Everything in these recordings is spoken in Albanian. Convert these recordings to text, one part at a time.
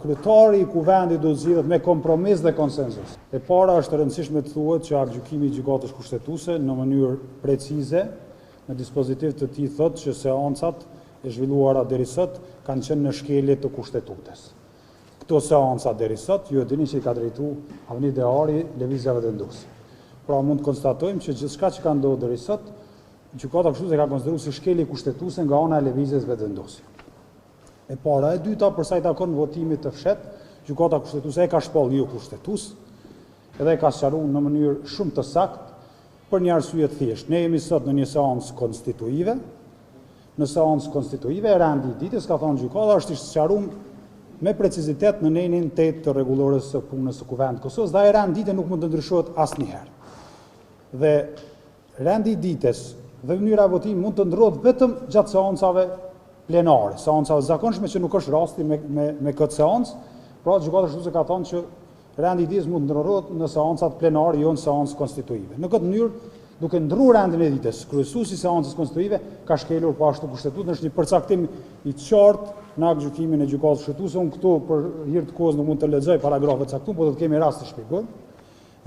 kryetari i kuvendit do të zgjidhet me kompromis dhe konsenzus. E para është e rëndësishme të thuhet që aktgjykimi i gjykatës kushtetuese në mënyrë precize në dispozitiv të tij thotë që seancat e zhvilluara deri sot kanë qenë në shkelje të kushtetutës. Këto seanca deri sot ju e dini që i ka drejtuar Avni Deari lëvizjeve vendosur. Pra mund të konstatojmë që gjithçka që ka ndodhur deri sot, gjykata kushtetuese ka konsideruar si shkelje kushtetuese nga ana e lëvizjes vendosur. E para, e dyta, përsa i takon votimit të fshetë, gjykata kushtetuese e ka shpall një kushtetues, edhe e ka sqaruar në mënyrë shumë të saktë për një arsye të thjeshtë. Ne jemi sot në një seancë konstituive. Në seancë konstituive, rendi i ditës, ka thonë gjykata, është i sqaruar me precizitet në nenin 8 të rregullores së punës së Kuvendit të Kosovës, dhe ai rendi i ditës nuk mund të ndryshohet asnjëherë. Dhe rendi i ditës dhe mënyra e votimit mund të ndrohet vetëm gjatë seancave plenare, seancave zakonshme që nuk është rasti me këtë seancë, pra gjykata kushtetuese ka thënë që rendi i ditës mund të ndrohet në seancat plenare, jo në seancë konstituive. Në këtë mënyrë, duke ndruar rendin e ditës, kryesuesi i seancës konstituive ka shkelur po ashtu kushtetutën, është një përcaktim i qartë në aktgjykimin e gjykatës kushtetuese. Unë këtu për hir të kohës nuk mund të lexoj paragrafet caktuar, por do të kemi rast të shpjegojmë.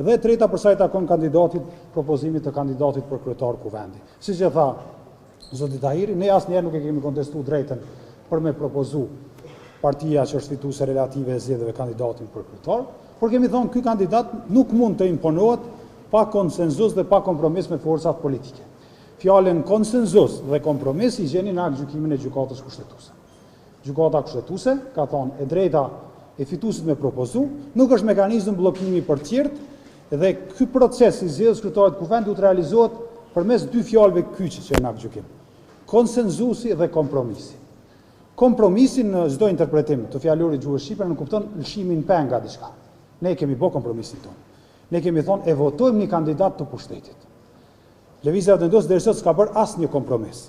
Dhe treta, përsa i takon kandidatit, propozimit të kandidatit për kryetar kuvendi. Siç e tha zoti Tahiri, ne asnjëherë nuk e kemi kontestuar drejtën për me propozu partia që është fituese relative e zgjedhjeve kandidatin për kryetar, por kemi thonë ky kandidat nuk mund të imponohet pa konsenzus dhe pa kompromis me forcat politike. Fjalën konsenzus dhe kompromis i gjeni në aktgjykimin e gjykatës kushtetuese. Gjykata kushtetuese ka thonë e drejta e fituesit me propozu nuk është mekanizëm bllokimi për tjerët, dhe ky proces i zgjedhjes kryetarit kuvendit do të realizohet përmes dy fjalëve kyçe që në aktgjykim: konsenzusi dhe kompromisi. Kompromisi në çdo interpretim të fjalorit gjuhës shqipe nuk kupton lëshimin peng nga diçka. Ne kemi bërë kompromisin tonë. Ne kemi thonë e votojmë një kandidat të pushtetit. Lëvizja vendosur deri sot s'ka bërë asnjë kompromis.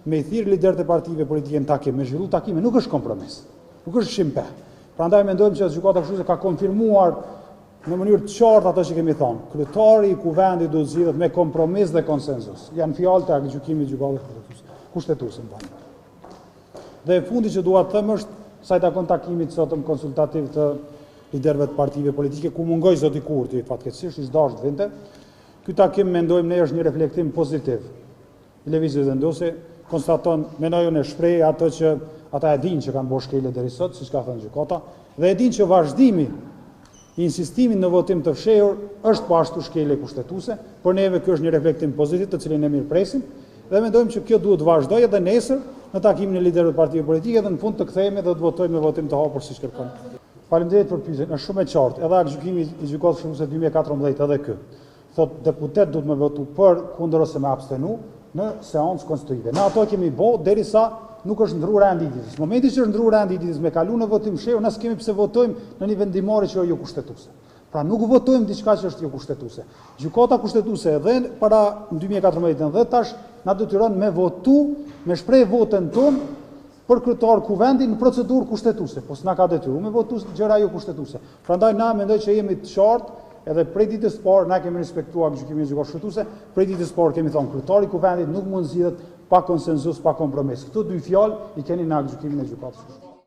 Me i thirr liderët e partive politike në takim, me zhvillu takime, nuk është kompromis. Nuk është lëshim peng. Prandaj mendojmë që gjykata kushtetuese ka konfirmuar në mënyrë të qartë ato që kemi thonë. Kryetari i kuvendit do të zgjidhet me kompromis dhe konsenzus. Janë fjalët e aktgjykimit të gjykatës kushtetuese. Dhe e fundi që dua të them është sa i takon takimit sotëm konsultativ të liderëve të partive politike, ku mungoi zoti Kurti, fatkeqësisht i dashur të vinte. Ky takim mendojmë ne është një reflektim pozitiv i lëvizjes vendose, konstaton, mendoj unë, shpreh ato që ata e dinë që kanë bërë shkelje deri sot, siç ka thënë gjykata, dhe e dinë që vazhdimi insistimin në votim të fshehur është po ashtu shkelje kushtetuese, por neve ky është një reflektim pozitiv të cilin ne mirëpresim dhe mendojmë që kjo duhet vazhdojë edhe nesër në takimin e liderëve të partive politike dhe në fund të kthehemi dhe të votojmë me votim të hapur siç kërkon. Faleminderit për pyetjen, është shumë e qartë, edhe aktgjykimi i gjykatës kushtetuese 2014 edhe ky. Thotë deputet duhet me votu për, kundër ose me abstenu në seancë konstitutive. Ne ato kemi bë derisa nuk është ndruar rendi i ditës. Në momentin që është ndruar rendi i ditës me kalu në votim fshehur, ne s'kemi pse votojmë në një vendimmarrje që jo kushtetuese. Pra nuk votojmë diçka që është jo kushtetuese. Gjykata kushtetuese edhe para 2014 dhe tash na detyron me votu, me shpreh votën tonë për kryetar kuvendit në procedurë kushtetuese, po s'na ka detyruar me votu gjëra jo kushtetuese. Prandaj na mendoj që jemi të qartë. Edhe prej ditës parë na kemi respektuar aktgjykimin e gjykatës kushtetuese, prej ditës parë kemi thonë kryetari i kuvendit nuk mund zgjidhet pa konsenzus, pa kompromis. Këto dy fjalë i keni në aktgjykimin e gjykatës.